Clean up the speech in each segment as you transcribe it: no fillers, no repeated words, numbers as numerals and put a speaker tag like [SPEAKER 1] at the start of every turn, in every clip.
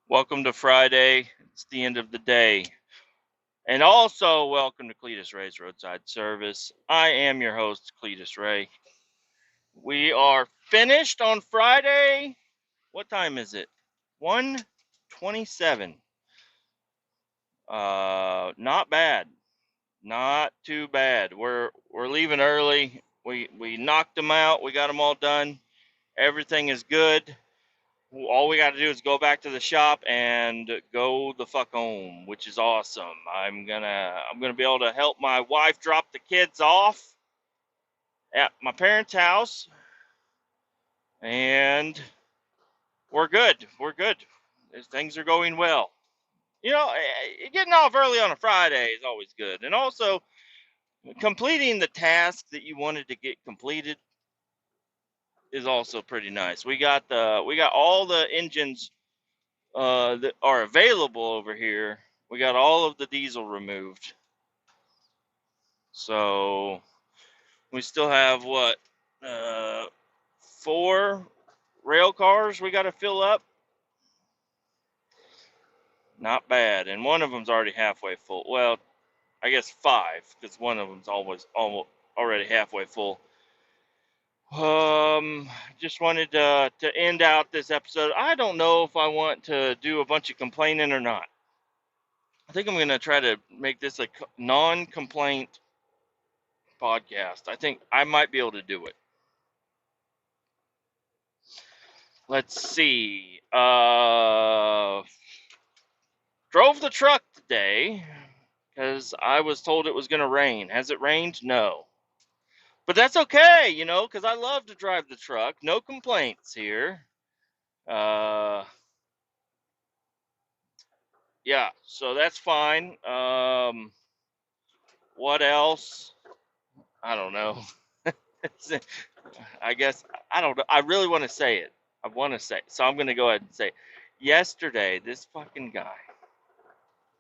[SPEAKER 1] Welcome to Friday. It's the end of the day. And also, welcome to Kletus Ray's Roadside Service. I am your host, Kletus Ray. We are finished on Friday. What time is it? 1:27. Not bad. Not too bad. We're leaving early. We knocked them out. We got them all done. Everything is good. All we got to do is go back to the shop and go the fuck home, which is awesome. I'm gonna be able to help my wife drop the kids off at my parents' house, and we're good. We're good. Things are going well. Getting off early on a Friday is always good, and also completing the task that you wanted to get completed is also pretty nice. We got all the engines that are available over here. We got all of the diesel removed. So we still have what? Uh, 4 rail cars we got to fill up. Not bad. And one of them's already halfway full. Well, I guess 5, because one of them's almost already halfway full. Just wanted to end out this episode. I don't know if I want to do a bunch of complaining or not. I think I'm going to try to make this a non-complaint podcast. I think I might be able to do it. Let's see. Drove the truck today because I was told it was going to rain. Has it rained? No. But that's okay, because I love to drive the truck. No complaints here. Yeah, so that's fine. What else? I don't know. I guess I don't know. I really want to say it. I want to say it. So I'm going to go ahead and say, yesterday, this fucking guy.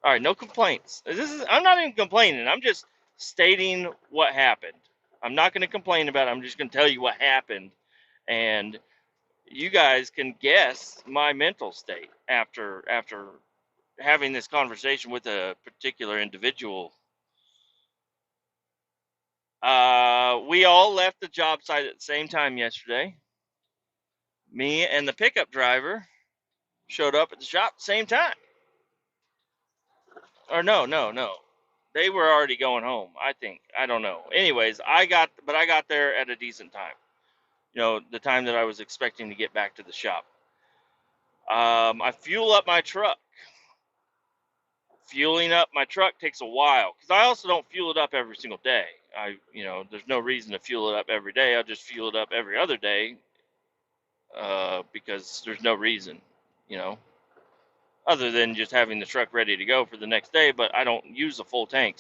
[SPEAKER 1] All right, no complaints. I'm not even complaining. I'm just stating what happened. I'm not going to complain about it. I'm just going to tell you what happened, and you guys can guess my mental state after having this conversation with a particular individual. We all left the job site at the same time yesterday. Me and the pickup driver showed up at the shop at the same time. Or no. They were already going home, I think. I don't know. Anyways, I got there at a decent time. The time that I was expecting to get back to the shop. I fuel up my truck. Fueling up my truck takes a while because I also don't fuel it up every single day. There's no reason to fuel it up every day. I'll just fuel it up every other day because there's no reason, other than just having the truck ready to go for the next day. But I don't use a full tank,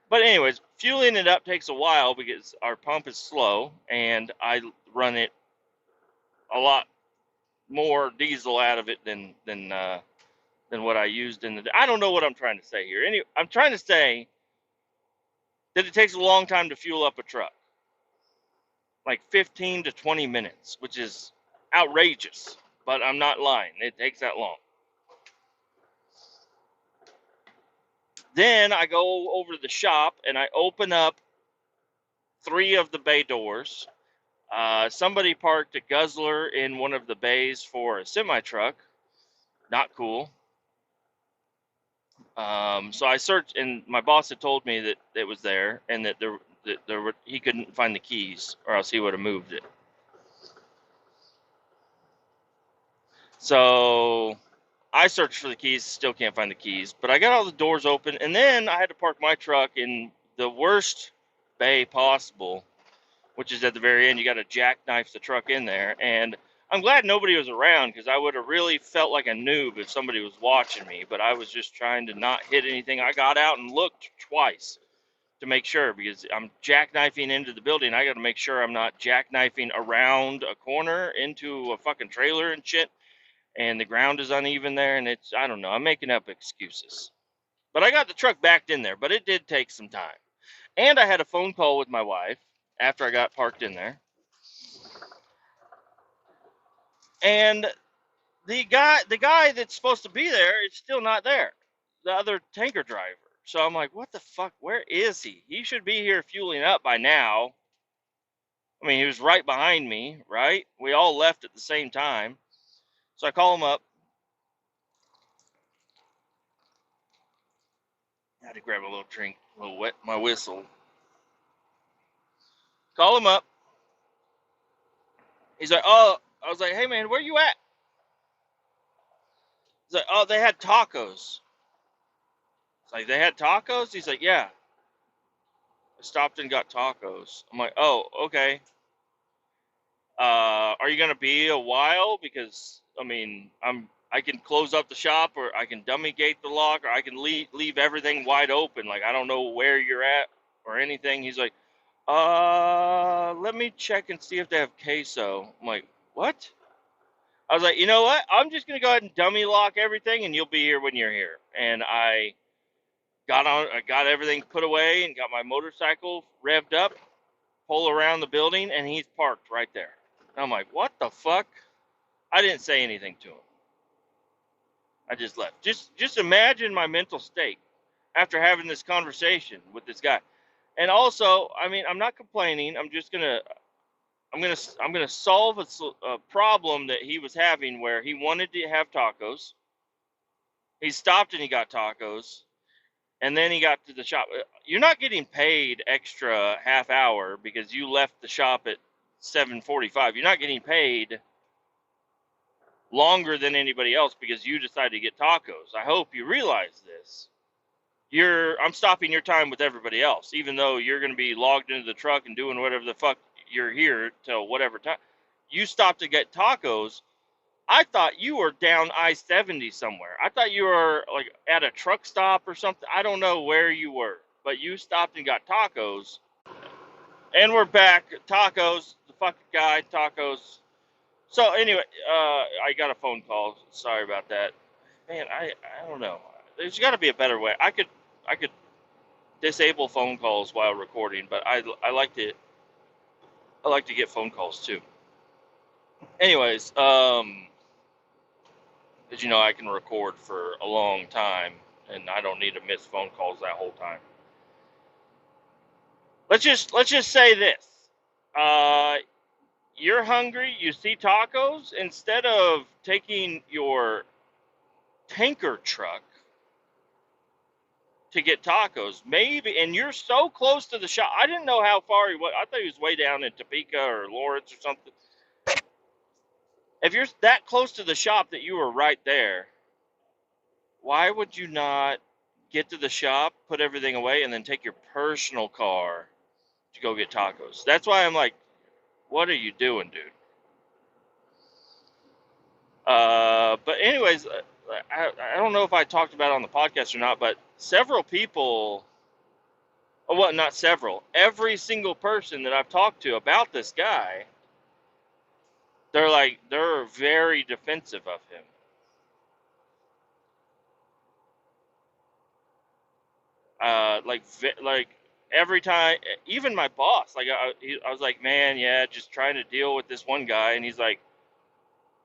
[SPEAKER 1] but anyways, fueling it up takes a while because our pump is slow, and I run it a lot more diesel out of it than what I used in the. I don't know what I'm trying to say here. Anyway, I'm trying to say that it takes a long time to fuel up a truck, like 15 to 20 minutes, which is outrageous. But I'm not lying. It takes that long. Then I go over to the shop and I open up 3 of the bay doors. Somebody parked a guzzler in one of the bays for a semi truck. Not cool. So I searched, and my boss had told me that it was there, and that he couldn't find the keys, or else he would have moved it. So I searched for the keys, still can't find the keys, but I got all the doors open, and then I had to park my truck in the worst bay possible, which is at the very end. You got to jackknife the truck in there, and I'm glad nobody was around because I would have really felt like a noob if somebody was watching me, but I was just trying to not hit anything. I got out and looked twice to make sure because I'm jackknifing into the building. I got to make sure I'm not jackknifing around a corner into a fucking trailer and shit, and the ground is uneven there, and I don't know, I'm making up excuses. But I got the truck backed in there, but it did take some time. And I had a phone call with my wife after I got parked in there. And the guy that's supposed to be there is still not there. The other tanker driver. So I'm like, what the fuck? Where is he? He should be here fueling up by now. I mean, he was right behind me, right? We all left at the same time. So I call him up. I had to grab a little drink, a little wet my whistle. Call him up. He's like, oh, I was like, hey man, where you at? He's like, oh, they had tacos. It's like, they had tacos? He's like, yeah. I stopped and got tacos. I'm like, oh, okay. Are you gonna be a while? Because I mean, I can close up the shop, or I can dummy gate the lock, or I can leave everything wide open. Like I don't know where you're at or anything. He's like, let me check and see if they have queso. I'm like, what? I was like, you know what? I'm just gonna go ahead and dummy lock everything, and you'll be here when you're here. And I got everything put away, and got my motorcycle revved up, pull around the building, and he's parked right there. And I'm like, what the fuck? I didn't say anything to him. I just left. Just imagine my mental state after having this conversation with this guy. And also, I mean, I'm not complaining. I'm gonna solve a problem that he was having where he wanted to have tacos. He stopped and he got tacos, and then he got to the shop. You're not getting paid extra half hour because you left the shop at 7:45. You're not getting paid longer than anybody else because you decided to get tacos. I hope you realize this. I'm stopping your time with everybody else, even though you're going to be logged into the truck and doing whatever the fuck you're here till whatever time. You stopped to get tacos. I thought you were down I-70 somewhere. I thought you were like at a truck stop or something. I don't know where you were, but you stopped and got tacos. And we're back. Tacos. The fucking guy. Tacos. So anyway, I got a phone call. Sorry about that. Man, I don't know. There's got to be a better way. I could disable phone calls while recording, but I like to get phone calls too. Anyways, as you know, I can record for a long time, and I don't need to miss phone calls that whole time. Let's just say this. You're hungry, you see tacos, instead of taking your tanker truck to get tacos, maybe, and you're so close to the shop. I didn't know how far he was. I thought he was way down in Topeka or Lawrence or something. If you're that close to the shop that you were right there, why would you not get to the shop, put everything away, and then take your personal car to go get tacos? That's why I'm like, what are you doing, dude? But anyways, I don't know if I talked about it on the podcast or not, but several people, well, not several, every single person that I've talked to about this guy, they're very defensive of him. Like every time, even my boss, like I was like, man, yeah, just trying to deal with this one guy, and he's like,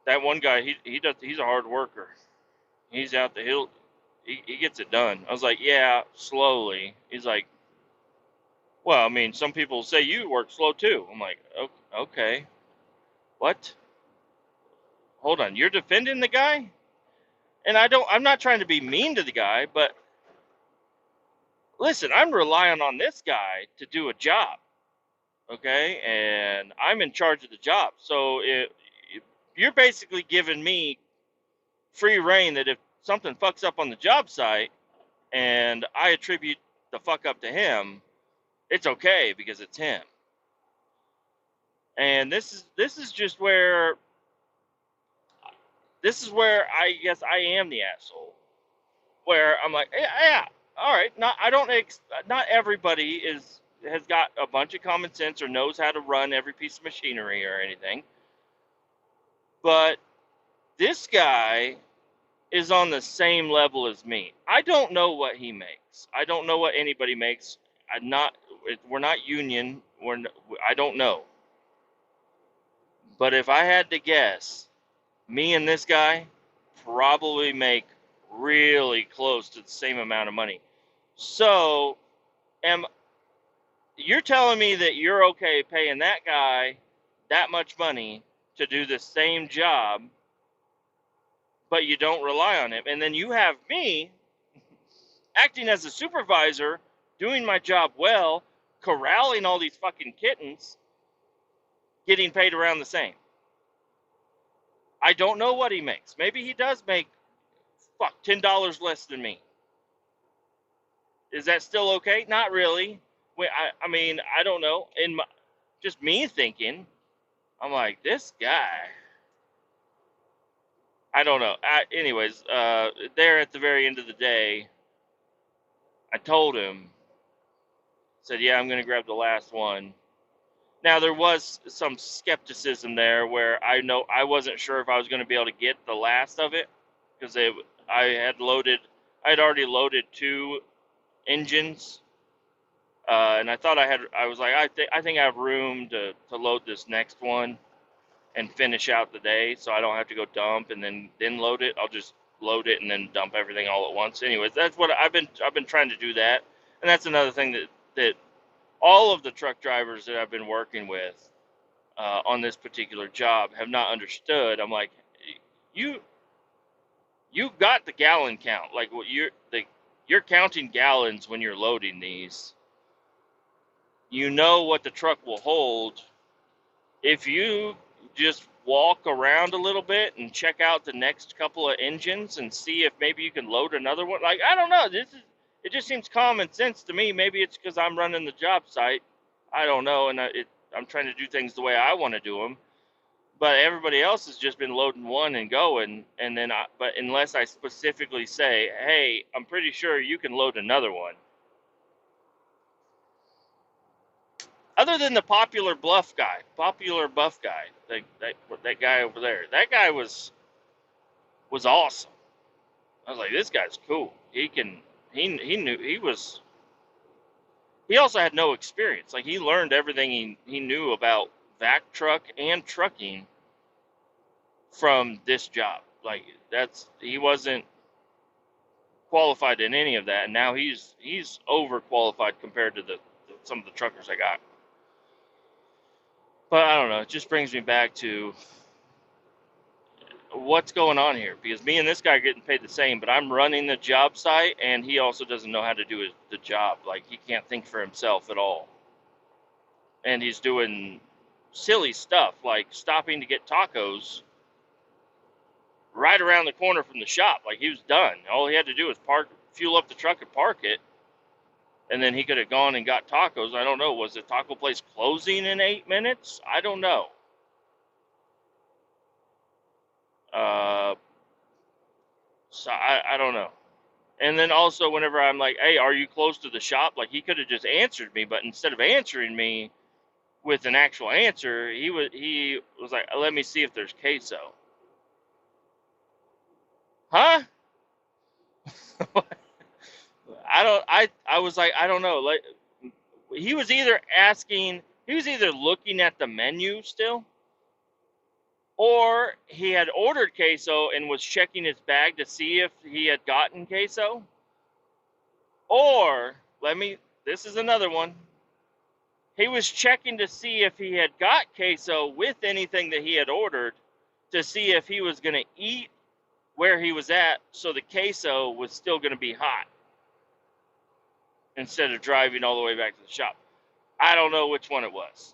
[SPEAKER 1] that one guy, he's a hard worker. He's out the hill, he gets it done. I was like, yeah, slowly. He's like, well, I mean, some people say you work slow too. I'm like, okay, what? Hold on, you're defending the guy? And I'm not trying to be mean to the guy, but listen, I'm relying on this guy to do a job, okay? And I'm in charge of the job. So you're basically giving me free reign that if something fucks up on the job site and I attribute the fuck up to him, it's okay because it's him. And this is just where I guess I am the asshole. Where I'm like, yeah, all right. Not everybody has got a bunch of common sense or knows how to run every piece of machinery or anything. But this guy is on the same level as me. I don't know what he makes. I don't know what anybody makes. We're not union. I don't know. But if I had to guess, Me and this guy probably make really close to the same amount of money. So, am you're telling me that you're okay paying that guy that much money to do the same job, but you don't rely on him? And then you have me acting as a supervisor, doing my job well, corralling all these fucking kittens, getting paid around the same. I don't know what he makes. Maybe he does make $10 less than me. Is that still okay? Not really. I mean, I don't know. Just me thinking, I'm like, this guy. I don't know. Anyways, there at the very end of the day, I told him, said, yeah, I'm going to grab the last one. Now, there was some skepticism there where I wasn't sure if I was going to be able to get the last of it because I had already loaded 2 engines. And I was like, I think I have room to load this next one and finish out the day, so I don't have to go dump and then load it. I'll just load it and then dump everything all at once. Anyways, that's what I've been trying to do that, and that's another thing that all of the truck drivers that I've been working with on this particular job have not understood. I'm like, you got the gallon count, like what you're counting gallons when you're loading these. You know what the truck will hold. If you just walk around a little bit and check out the next couple of engines and see if maybe you can load another one. Like, I don't know. It just seems common sense to me. Maybe it's because I'm running the job site. I don't know, and I'm trying to do things the way I want to do them. But everybody else has just been loading one and going, and then but unless I specifically say, hey, I'm pretty sure you can load another one. Other than the popular buff guy, that guy over there, that guy was awesome. I was like, this guy's cool. He knew he was. He also had no experience. Like he learned everything he knew about vac truck and trucking from this job. Like he wasn't qualified in any of that, and now he's overqualified compared to some of the truckers I got. But I don't know. It just brings me back to what's going on here, because me and this guy are getting paid the same, but I'm running the job site, and he also doesn't know how to do the job. Like he can't think for himself at all, and he's doing silly stuff like stopping to get tacos right around the corner from the shop. Like he was done. All he had to do was fuel up the truck and park it, and then he could have gone and got tacos. I don't know. Was the taco place closing in 8 minutes? I don't know. So I don't know. And then also whenever I'm like, hey, are you close to the shop? Like he could have just answered me, but instead of answering me with an actual answer, he was like, let me see if there's queso. Huh? I was like, I don't know. Like he was either looking at the menu still, or he had ordered queso and was checking his bag to see if he had gotten queso. Or, this is another one. He was checking to see if he had got queso with anything that he had ordered to see if he was going to eat where he was at, so the queso was still going to be hot instead of driving all the way back to the shop. I don't know which one it was.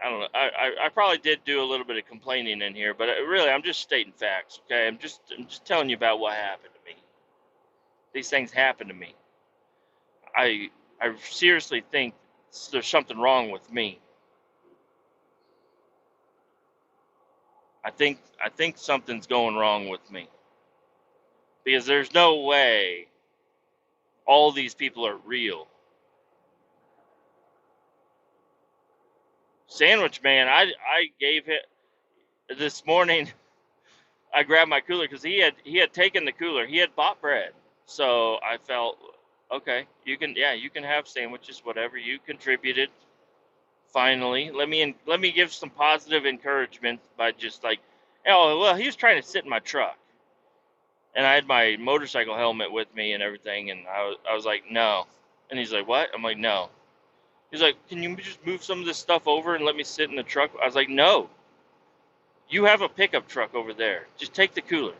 [SPEAKER 1] I don't know. I probably did do a little bit of complaining in here, but really, I'm just stating facts. Okay, I'm just telling you about what happened to me. These things happen to me. I seriously think there's something wrong with me. I think something's going wrong with me, because there's no way all these people are real. Sandwich Man, I gave it this morning. I grabbed my cooler because he had taken the cooler. He had bought bread, so I felt Okay, you can have sandwiches, whatever. You contributed. Finally, let me give some positive encouragement by just like, oh well, he was trying to sit in my truck, and I had my motorcycle helmet with me and everything, and I was like, no, and he's like, what? I'm like, no. He's like, can you just move some of this stuff over and let me sit in the truck? I was like, no, you have a pickup truck over there. Just take the cooler.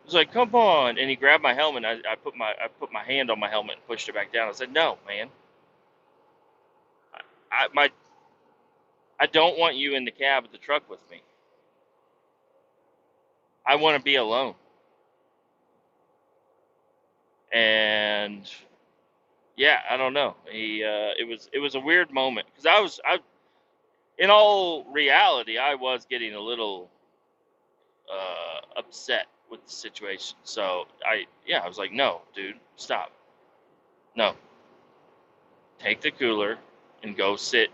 [SPEAKER 1] He's like, come on, and he grabbed my helmet. I put my hand on my helmet and pushed it back down. I said, no, man, my I don't want you in the cab of the truck with me. I want to be alone. And yeah, I don't know. It was a weird moment because in all reality I was getting a little upset with the situation. So I was like, no, dude, stop. No, take the cooler and go sit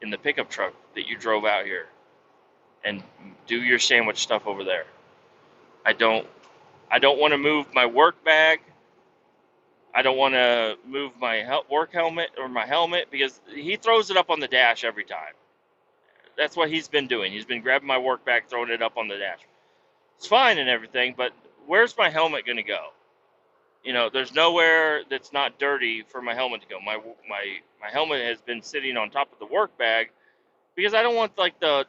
[SPEAKER 1] in the pickup truck that you drove out here and do your sandwich stuff over there. I don't I don't want to move my work bag. I don't want to move my work helmet or my helmet because he throws it up on the dash every time. That's what he's been doing. He's been grabbing my work bag, throwing it up on the dash. It's fine and everything, but where's my helmet going to go? There's nowhere that's not dirty for my helmet to go. My helmet has been sitting on top of the work bag because I don't want like the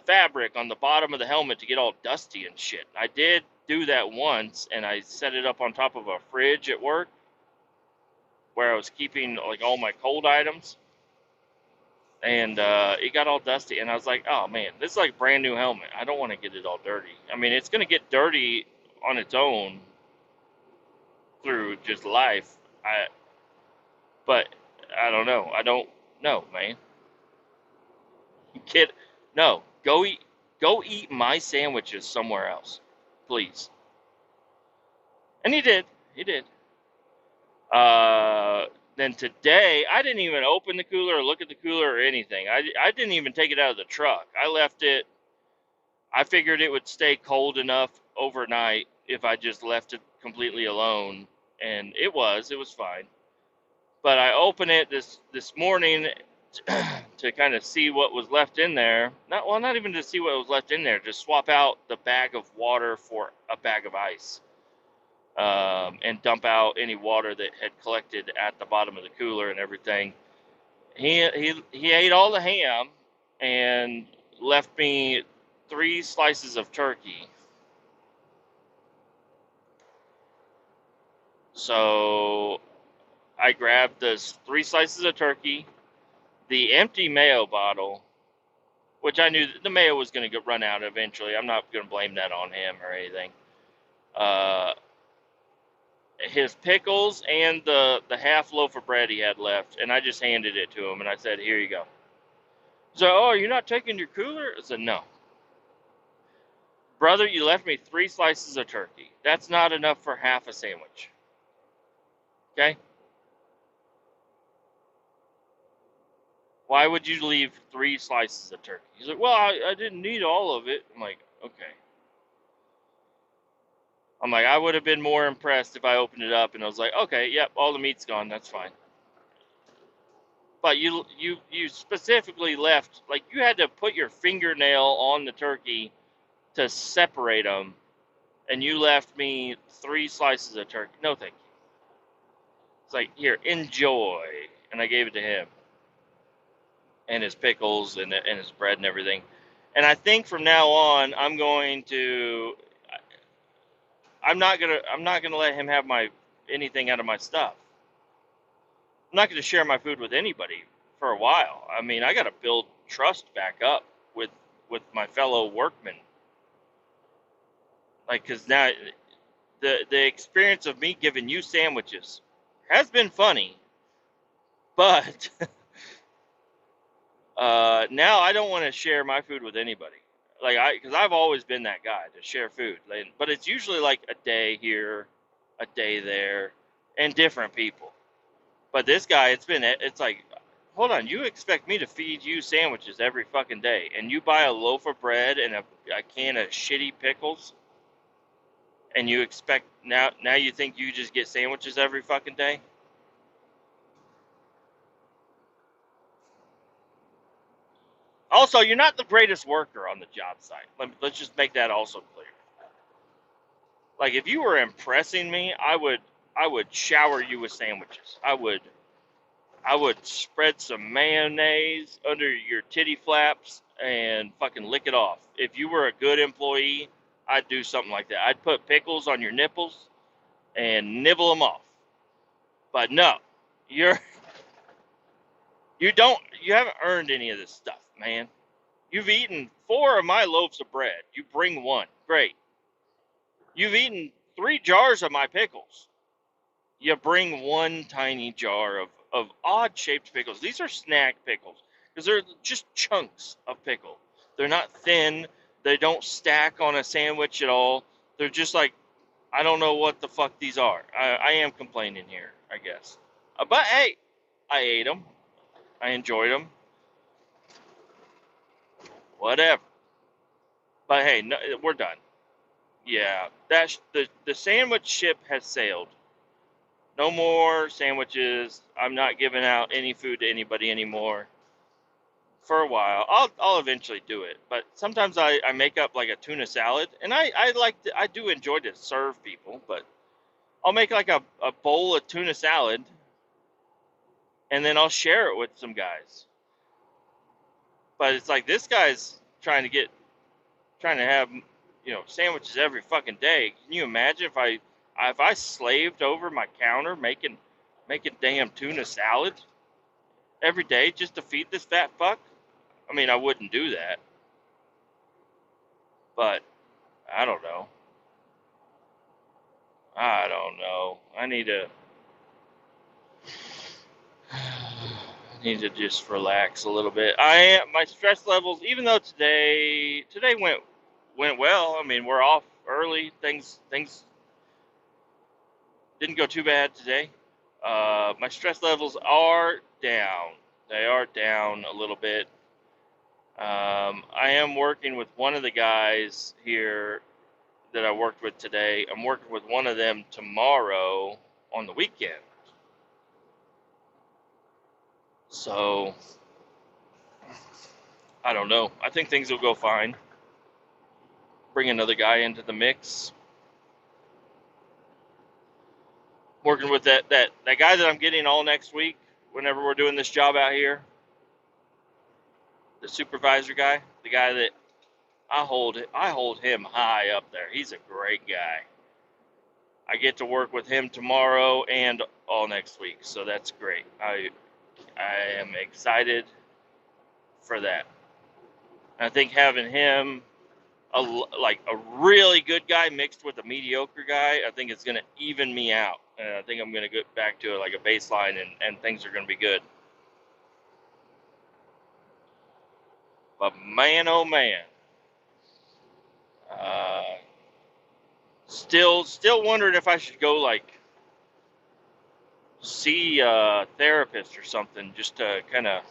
[SPEAKER 1] fabric on the bottom of the helmet to get all dusty and shit. I did do that once, and I set it up on top of a fridge at work where I was keeping like all my cold items, and it got all dusty. And I was like, "Oh man, this is like a brand new helmet. I don't want to get it all dirty. I mean, it's gonna get dirty on its own through just life. But I don't know. I don't know, man. Kid, no, go eat my sandwiches somewhere else, please." And he did. He did. Uh, then today, I didn't even open the cooler or look at the cooler or anything. I didn't even take it out of the truck. I left it. I figured it would stay cold enough overnight if I just left it completely alone, and it was fine. But I opened it this morning to kind of see what was left in there. Not even to see what was left in there. Just swap out the bag of water for a bag of ice. And dump out any water that had collected at the bottom of the cooler and everything. He ate all the ham and left me 3 slices of turkey. So I grabbed those 3 slices of turkey, the empty mayo bottle, which I knew that the mayo was going to run out eventually. I'm not going to blame that on him or anything. His pickles and the half loaf of bread he had left, and I just handed it to him, and I said, "Here you go." So, "Oh, you're not taking your cooler?" I said, "No, brother. You left me 3 slices of turkey. That's not enough for half a sandwich. Okay? Why would you leave 3 slices of turkey?" He's like, "Well, I didn't need all of it." I'm like, "Okay." I'm like, I would have been more impressed if I opened it up and I was like, "Okay, yep, all the meat's gone. That's fine." But you specifically left, like, you had to put your fingernail on the turkey to separate them, and you left me 3 slices of turkey. No, thank you. It's like, here, enjoy, and I gave it to him, and his pickles and his bread and everything. And I think from now on, I'm not gonna let him have my anything out of my stuff. I'm not gonna share my food with anybody for a while. I mean, I got to build trust back up with my fellow workmen. Like, because now the experience of me giving you sandwiches has been funny, but now I don't want to share my food with anybody. Like, because I've always been that guy to share food, but it's usually like a day here, a day there, and different people. But this guy, it's like, hold on, you expect me to feed you sandwiches every fucking day, and you buy a loaf of bread and a can of shitty pickles, And you expect now you think you just get sandwiches every fucking day? Also, you're not the greatest worker on the job site. Let's just make that also clear. Like if you were impressing me, I would shower you with sandwiches. I would spread some mayonnaise under your titty flaps and fucking lick it off. If you were a good employee, I'd do something like that. I'd put pickles on your nipples and nibble them off. But no, you're you haven't earned any of this stuff, man. You've eaten 4 of my loaves of bread. You bring 1. Great. You've eaten 3 jars of my pickles. You bring 1 tiny jar of odd shaped pickles. These are snack pickles because they're just chunks of pickle. They're not thin. They don't stack on a sandwich at all. They're just like, I don't know what the fuck these are. I am complaining here, I guess. But hey, I ate them. I enjoyed them. Whatever. But hey, no, we're done. Yeah, that's the sandwich ship has sailed. No more sandwiches. I'm not giving out any food to anybody anymore for a while. I'll eventually do it, but sometimes I make up like a tuna salad, and I do enjoy to serve people, but I'll make like a bowl of tuna salad, and then I'll share it with some guys. But it's like this guy's trying to have sandwiches every fucking day. Can you imagine if I slaved over my counter making damn tuna salad every day just to feed this fat fuck? I mean, I wouldn't do that, but I don't know. I don't know. I need to just relax a little bit. My stress levels, even though today went well. I mean, we're off early. Things didn't go too bad today. My stress levels are down. They are down a little bit. I am working with one of the guys here that I worked with today. I'm working with one of them tomorrow on the weekend. So, I don't know. I think things will go fine. Bring another guy into the mix. Working with that guy that I'm getting all next week whenever we're doing this job out here. The supervisor guy, the guy that I hold him high up there. He's a great guy. I get to work with him tomorrow and all next week, so that's great. I am excited for that. I think having him like a really good guy mixed with a mediocre guy, I think it's going to even me out. And I think I'm going to get back to like a baseline and things are going to be good. But man, oh man, uh, still wondering if I should go like see a therapist or something just to kind of.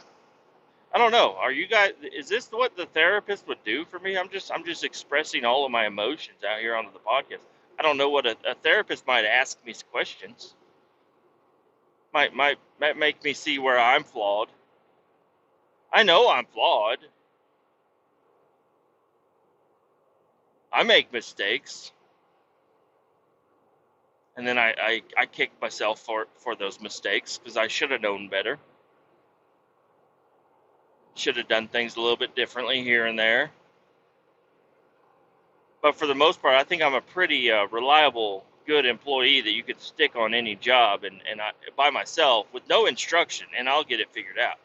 [SPEAKER 1] I don't know. Are you guys? Is this what the therapist would do for me? I'm just expressing all of my emotions out here onto the podcast. I don't know what a therapist might ask me questions. Might make me see where I'm flawed. I know I'm flawed. I make mistakes, and then I kick myself for those mistakes because I should have known better. Should have done things a little bit differently here and there. But for the most part, I think I'm a pretty reliable, good employee that you could stick on any job and by myself with no instruction, and I'll get it figured out.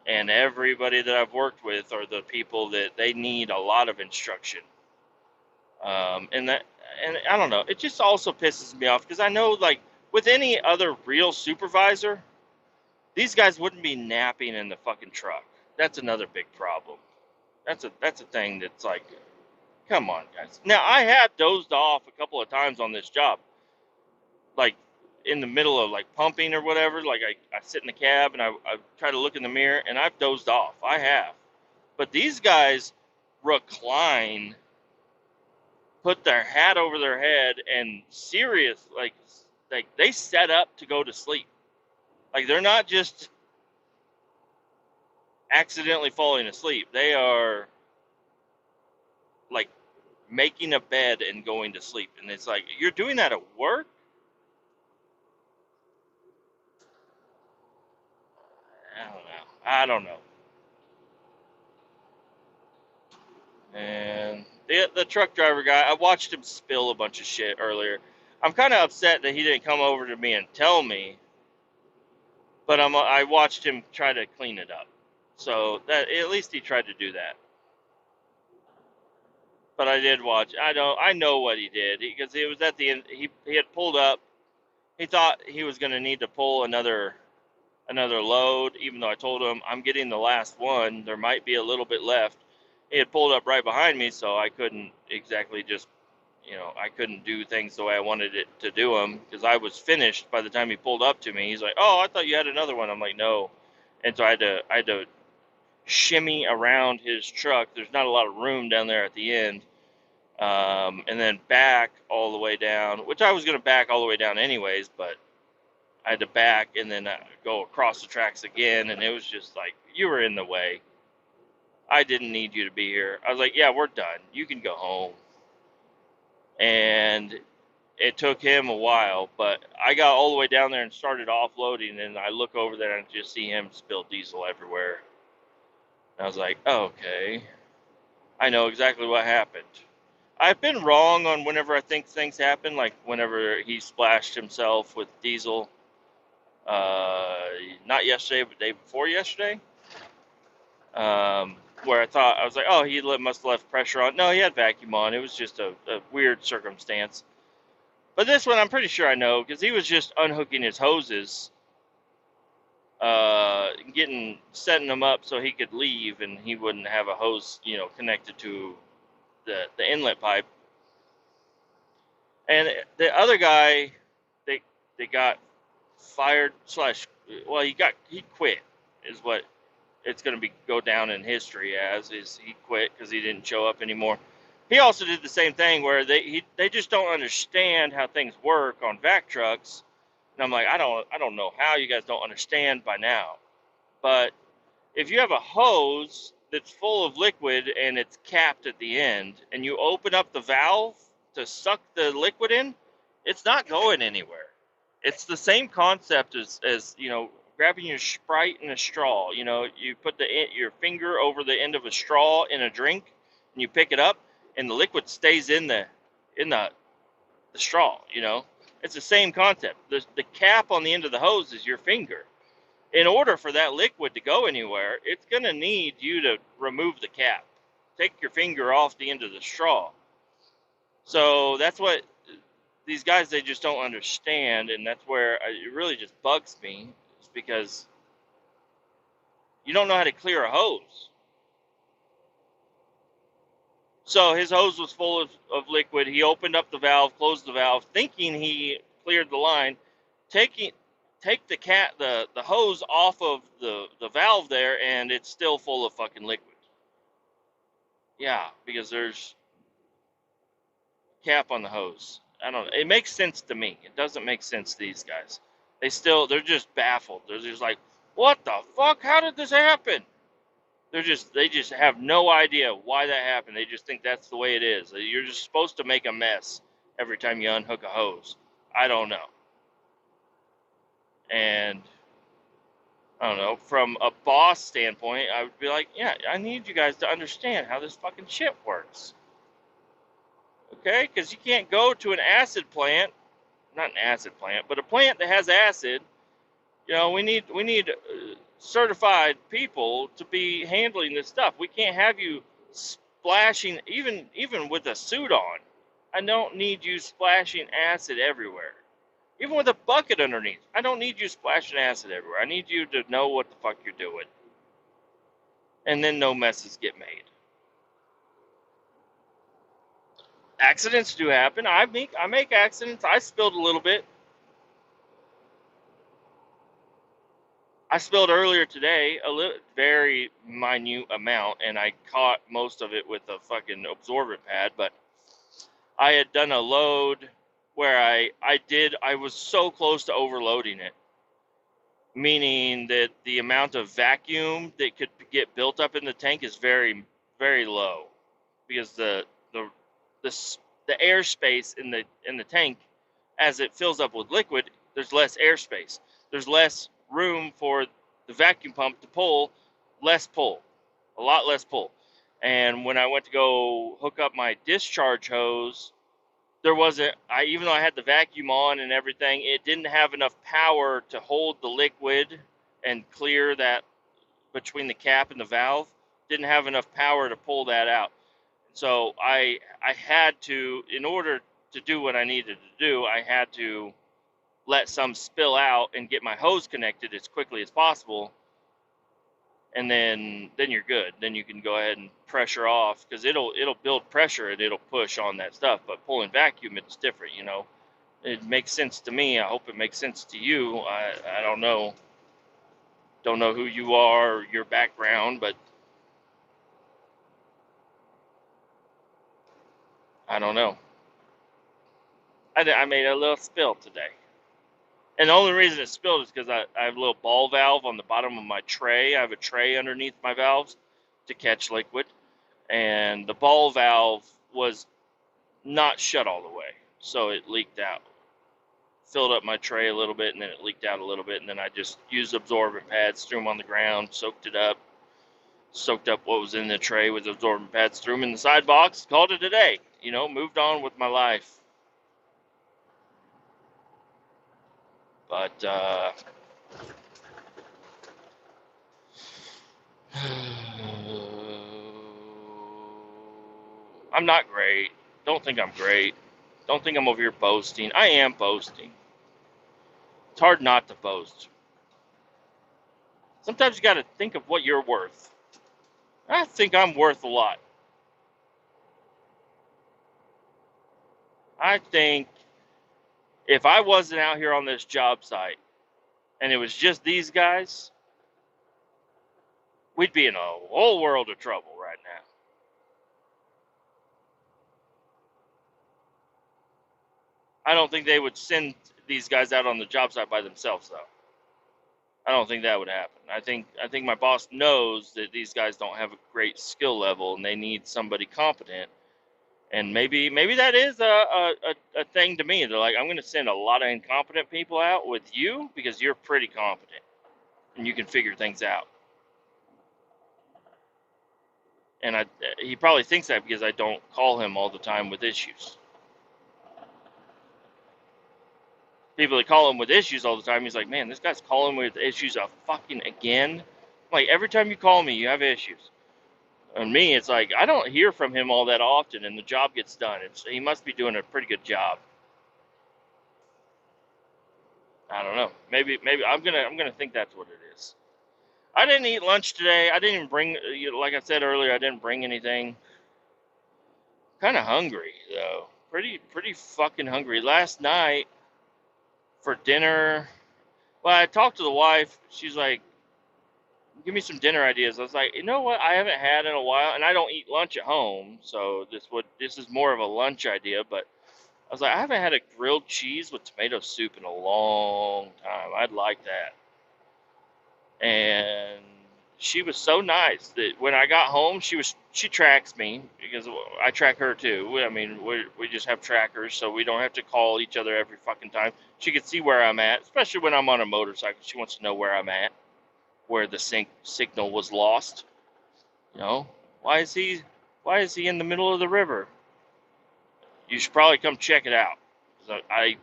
[SPEAKER 1] And everybody that I've worked with are the people that they need a lot of instruction. And I don't know, it just also pisses me off because I know, like, with any other real supervisor, these guys wouldn't be napping in the fucking truck. That's another big problem. That's a thing that's like, come on, guys. Now, I have dozed off a couple of times on this job, like in the middle of like pumping or whatever. Like I sit in the cab and I try to look in the mirror and I've dozed off. I have. But these guys recline put their hat over their head and serious, like they set up to go to sleep. Like they're not just accidentally falling asleep. They are like making a bed and going to sleep. And it's like, you're doing that at work? I don't know. I don't know. And the truck driver guy, I watched him spill a bunch of shit earlier. I'm kind of upset that he didn't come over to me and tell me, but I watched him try to clean it up. So that at least he tried to do that. But I did watch. I know what he did because it was at the end. He had pulled up. He thought he was going to need to pull another load, even though I told him I'm getting the last one. There might be a little bit left. He had pulled up right behind me, so I couldn't exactly just, I couldn't do things the way I wanted it to do them because I was finished by the time he pulled up to me. He's like, "Oh, I thought you had another one." I'm like, "No," and so I had to shimmy around his truck. There's not a lot of room down there at the end, and then back all the way down, which I was gonna back all the way down anyways, but I had to back and then go across the tracks again, and it was just like, you were in the way. I didn't need you to be here. I was like, yeah, we're done. You can go home. And it took him a while, but I got all the way down there and started offloading, and I look over there and just see him spill diesel everywhere. And I was like, okay, I know exactly what happened. I've been wrong on whenever I think things happen, like whenever he splashed himself with diesel. Uh, Not yesterday, but the day before yesterday. Where I was like, oh, he must have left pressure on. No, he had vacuum on. It was just a weird circumstance. But this one, I'm pretty sure I know because he was just unhooking his hoses, setting them up so he could leave and he wouldn't have a hose, connected to the inlet pipe. And the other guy, they got fired slash, well, he quit, is what it's going to go down in history as, is he quit because he didn't show up anymore. He also did the same thing where they just don't understand how things work on vac trucks. And I'm like, I don't know how you guys don't understand by now. But if you have a hose that's full of liquid and it's capped at the end, and you open up the valve to suck the liquid in, it's not going anywhere. It's the same concept as grabbing your Sprite in a straw. You put your finger over the end of a straw in a drink, and you pick it up, and the liquid stays in the straw. It's the same concept. The cap on the end of the hose is your finger. In order for that liquid to go anywhere, it's going to need you to remove the cap. Take your finger off the end of the straw. So that's what these guys, they just don't understand, and that's where it really just bugs me, is because you don't know how to clear a hose. So his hose was full of liquid. He opened up the valve, closed the valve, thinking he cleared the line. Take the hose off of the valve there, and it's still full of fucking liquid. Yeah, because there's cap on the hose. I don't know. It makes sense to me. It doesn't make sense to these guys. They're just baffled. They're just like, what the fuck? How did this happen? They just have no idea why that happened. They just think that's the way it is. You're just supposed to make a mess every time you unhook a hose. I don't know. And I don't know, from a boss standpoint, I would be like, yeah, I need you guys to understand how this fucking shit works. Okay? Because you can't go to an acid plant, not an acid plant, but a plant that has acid. We need certified people to be handling this stuff. We can't have you splashing, even with a suit on. I don't need you splashing acid everywhere. Even with a bucket underneath, I don't need you splashing acid everywhere. I need you to know what the fuck you're doing. And then no messes get made. Accidents do happen. I make accidents. I spilled a little bit. I spilled earlier today a little, very minute amount, and I caught most of it with a fucking absorbent pad. But I had done a load where I was so close to overloading it, meaning that the amount of vacuum that could get built up in the tank is very, very low, because the the, the airspace in the tank, as it fills up with liquid, there's less airspace. There's less room for the vacuum pump to pull, a lot less pull. And when I went to go hook up my discharge hose, there wasn't, even though I had the vacuum on and everything, it didn't have enough power to hold the liquid and clear that between the cap and the valve. Didn't have enough power to pull that out. So I had to, in order to do what I needed to do, I had to let some spill out and get my hose connected as quickly as possible, and then you're good. Then you can go ahead and pressure off, because it'll build pressure and it'll push on that stuff. But pulling vacuum, it's different, you know. It makes sense to me. I hope it makes sense to you. I don't know who you are or your background, but I don't know. I made a little spill today. And the only reason it spilled is because I have a little ball valve on the bottom of my tray. I have a tray underneath my valves to catch liquid. And the ball valve was not shut all the way. So it leaked out. Filled up my tray a little bit, and then it leaked out a little bit. And then I just used absorbent pads, threw them on the ground, soaked it up. Soaked up what was in the tray with absorbent pads, threw them in the side box, called it a day. You know, moved on with my life. But, I'm not great. Don't think I'm great. Don't think I'm over here boasting. I am boasting. It's hard not to boast. Sometimes you got to think of what you're worth. I think I'm worth a lot. I think if I wasn't out here on this job site and it was just these guys, we'd be in a whole world of trouble right now. I don't think they would send these guys out on the job site by themselves, though. I don't think that would happen. I think my boss knows that these guys don't have a great skill level and they need somebody competent. And maybe that is a thing to me. They're like, I'm going to send a lot of incompetent people out with you because you're pretty competent and you can figure things out. And he probably thinks that because I don't call him all the time with issues. People that call him with issues all the time, he's like, man, this guy's calling me with issues fucking again. Like, every time you call me, you have issues. And me, it's like, I don't hear from him all that often, and the job gets done. He must be doing a pretty good job. I don't know. Maybe I'm gonna think that's what it is. I didn't eat lunch today. I didn't even bring, like I said earlier, I didn't bring anything. Kind of hungry though. Pretty fucking hungry. Last night for dinner, well, I talked to the wife. She's like, give me some dinner ideas. I was like, you know what? I haven't had in a while, and I don't eat lunch at home, so this is more of a lunch idea. But I was like, I haven't had a grilled cheese with tomato soup in a long time. I'd like that. And she was so nice that when I got home, she tracks me because I track her too. I mean, we just have trackers, so we don't have to call each other every fucking time. She can see where I'm at, especially when I'm on a motorcycle. She wants to know where I'm at, where the signal was lost. You know, why is he in the middle of the river? You should probably come check it out. I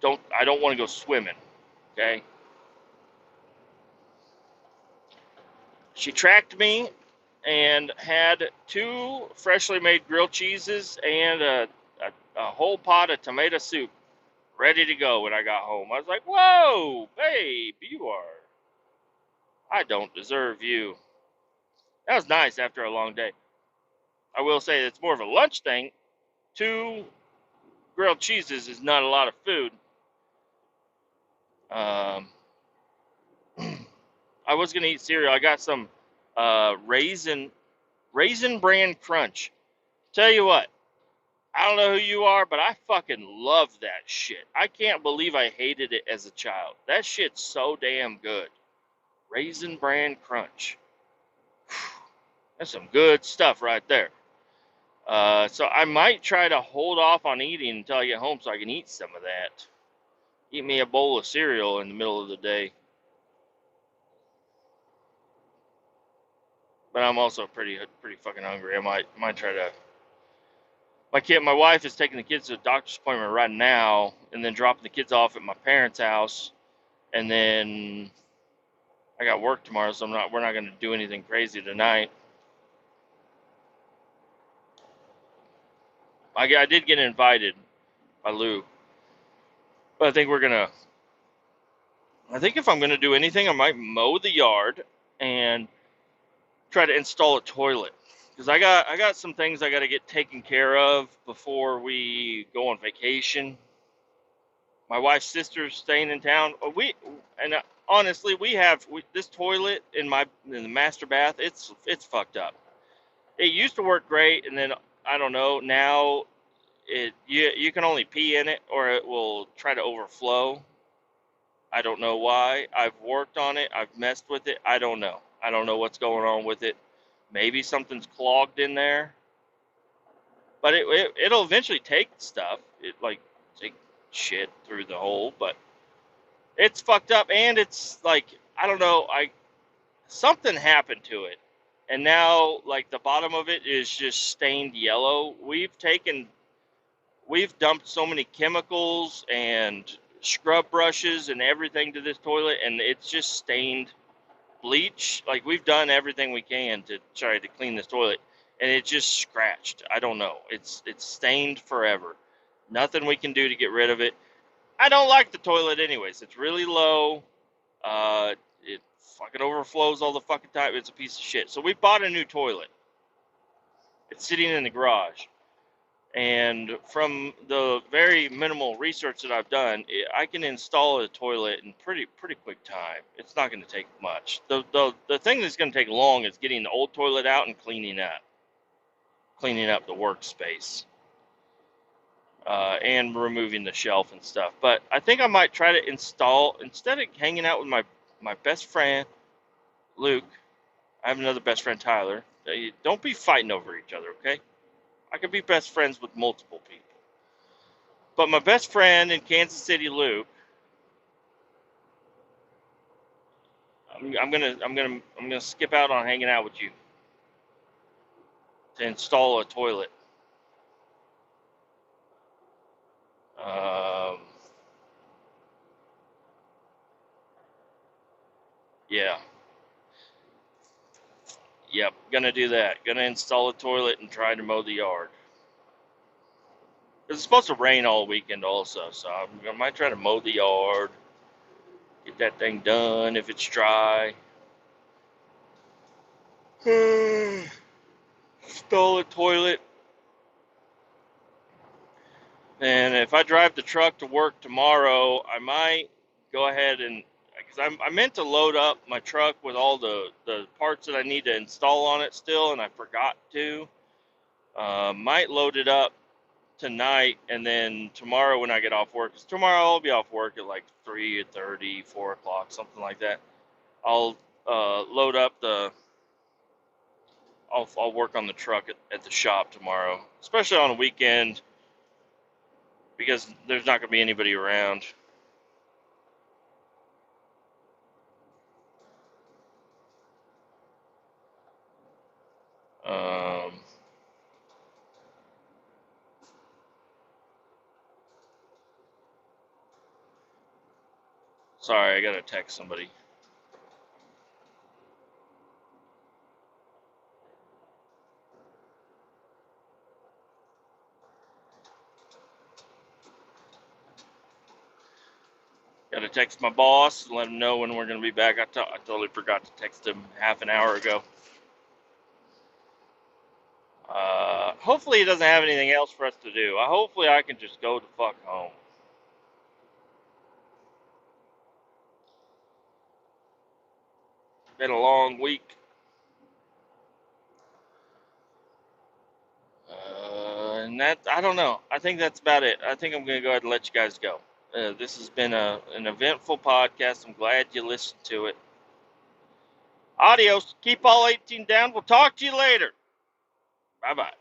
[SPEAKER 1] don't want to go swimming. Okay. She tracked me and had 2 freshly made grilled cheeses and a whole pot of tomato soup ready to go when I got home. I was like, whoa, babe, I don't deserve you. That was nice after a long day. I will say it's more of a lunch thing. 2 grilled cheeses is not a lot of food. I was going to eat cereal. I got some Raisin Bran Crunch. Tell you what, I don't know who you are, but I fucking love that shit. I can't believe I hated it as a child. That shit's so damn good. Raisin Bran Crunch. That's some good stuff right there. So I might try to hold off on eating until I get home so I can eat some of that. Eat me a bowl of cereal in the middle of the day. But I'm also pretty fucking hungry. I might try to. My wife is taking the kids to a doctor's appointment right now, and then dropping the kids off at my parents' house, and then I got work tomorrow, so we're not going to do anything crazy tonight. I did get invited by Lou, but I think if I'm gonna do anything, I might mow the yard and try to install a toilet because I got some things I got to get taken care of before we go on vacation. My wife's sister's staying in town. Honestly, this toilet in the master bath. It's fucked up. It used to work great, and then I don't know. Now you can only pee in it, or it will try to overflow. I don't know why. I've worked on it. I've messed with it. I don't know. I don't know what's going on with it. Maybe something's clogged in there, but it'll eventually take stuff. It like take shit through the hole, but it's fucked up, and it's like I don't know. I Something happened to it, and now like the bottom of it is just stained yellow. We've dumped so many chemicals and scrub brushes and everything to this toilet, and it's just stained bleach. Like we've done everything we can to try to clean this toilet, and it's just scratched. I don't know. It's stained forever. Nothing we can do to get rid of it. I don't like the toilet anyways. It's really low. It fucking overflows all the fucking time. It's a piece of shit. So we bought a new toilet. It's sitting in the garage. And from the very minimal research that I've done, I can install a toilet in pretty quick time. It's not going to take much. The thing that's going to take long is getting the old toilet out and cleaning up the workspace, and removing the shelf and stuff. But I think I might try to install, instead of hanging out with my best friend Luke. I have another best friend Tyler. Don't be fighting over each other, okay? I could be best friends with multiple people. But my best friend in Kansas City, Luke, I'm gonna skip out on hanging out with you to install a toilet. Um, yeah, yep, gonna do that. Gonna install a toilet and try to mow the yard. It's supposed to rain all weekend also, so I might try to mow the yard, get that thing done if it's dry. Install a toilet. And if I drive the truck to work tomorrow, I might go ahead and, because I meant to load up my truck with all the parts that I need to install on it still, and I forgot to. Might load it up tonight, and then tomorrow when I get off work, because tomorrow I'll be off work at like 3:30, 4 o'clock, something like that. I'll load up I'll work on the truck at the shop tomorrow, especially on a weekend, because there's not going to be anybody around. Um, Sorry, I gotta text somebody. Gotta text my boss and let him know when we're gonna be back. I totally forgot to text him half an hour ago. Hopefully he doesn't have anything else for us to do. Hopefully I can just go the fuck home. It's been a long week. that, I don't know. I think that's about it. I think I'm going to go ahead and let you guys go. This has been an eventful podcast. I'm glad you listened to it. Adios. Keep all 18 down. We'll talk to you later. Bye-bye.